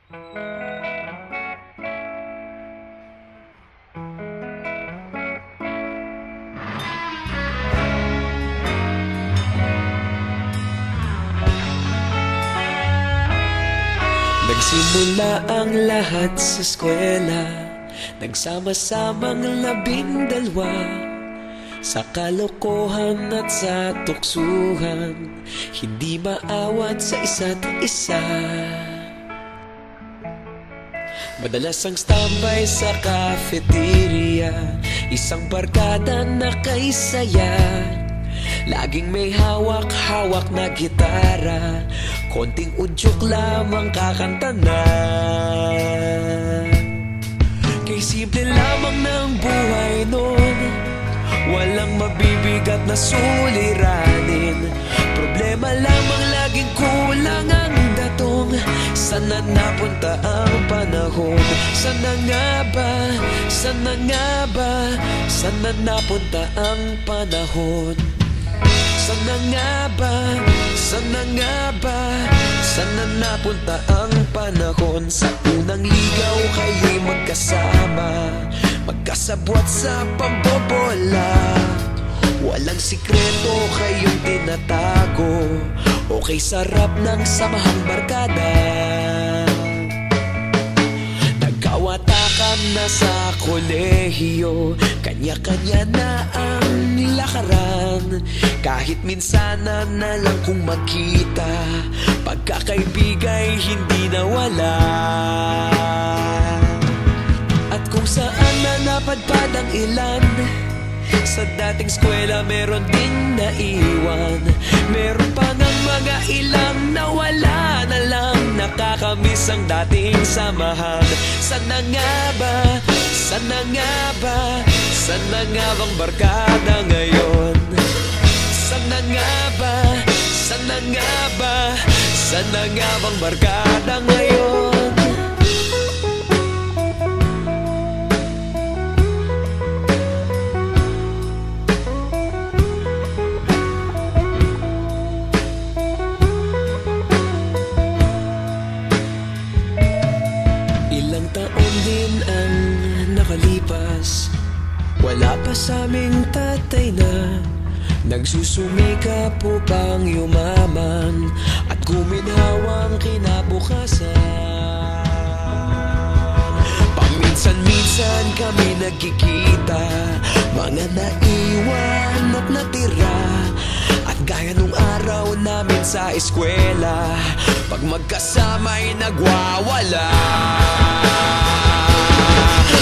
Nagsimula ang lahat sa eskwela, nagsama-samang 12 sa kalokohan at sa tuksuhan, hindi maawat sa isa't isa. Madalas ang standby sa cafeteria, isang barkada na kay saya. Laging may hawak-hawak na gitara, konting udyok lamang kakanta na. Kay simple lamang ng buhay nun, walang mabibigat na suliranin. Problema lamang laging kulang ang datong. Sana napunta ang panahon? Sana nga ba? Sana nga ba? Sana napunta ang panahon? Sana nga ba? Sana nga ba? Sana napunta ang panahon? Sa unang ligaw kayo'y magkasama, magkasabwat sa pambobola. Walang sikreto kayong tinatago, okay sarap ng samahang barkada. Nagkawatakan na sa kolehiyo, kanya-kanya na ang lakaran. Kahit minsan na lang kung magkita, pagkakaibigay hindi nawala. At kung saan na napadpad ang ilan, sa dating eskwela meron ding naiwan. Meron pa ng mga ilang nawala na lang, nakakamiss ang dating samahan. Sana nga ba? Sana nga ba? Sana nga bang barkada ngayon? Sana nga ba? Sana nga ba? Sana nga bang barkada ngayon? Ilang taon din ang nakalipas, wala pa sa aming tatay na nagsusumikap upang yumaman at guminhawang kinabukasan. Paminsan-minsan kami nagkikita, mga naiwan at natira. At gaya nung araw namin sa eskwela, pag magkasama'y nagwawala.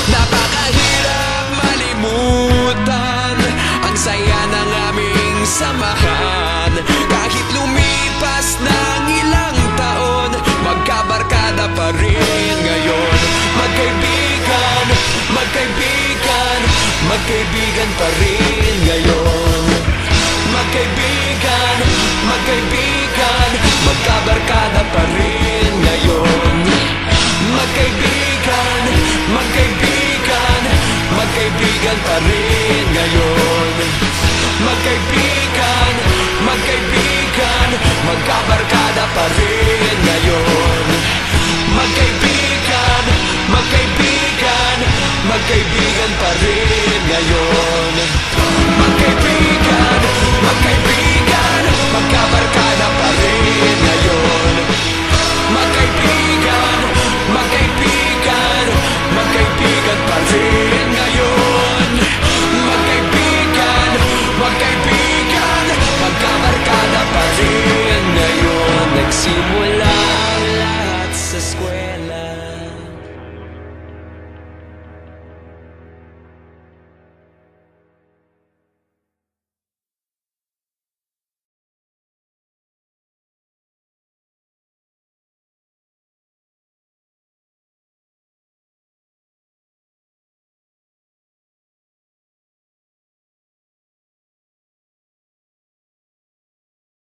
Napakahirap malimutan ang saya ng aming samahan. Kahit lumipas ng ilang taon, magkabarkada pa rin ngayon. Magkaibigan, magkaibigan, magkaibigan pa rin ngayon. Magkaibigan, magkaibigan, magkabarkada pa rin ngayon. Magkaibigan, magkaibigan, magkaibigan pa rin ngayon. Magkaibigan, magkaibigan, magkabarkada pa rin ngayon.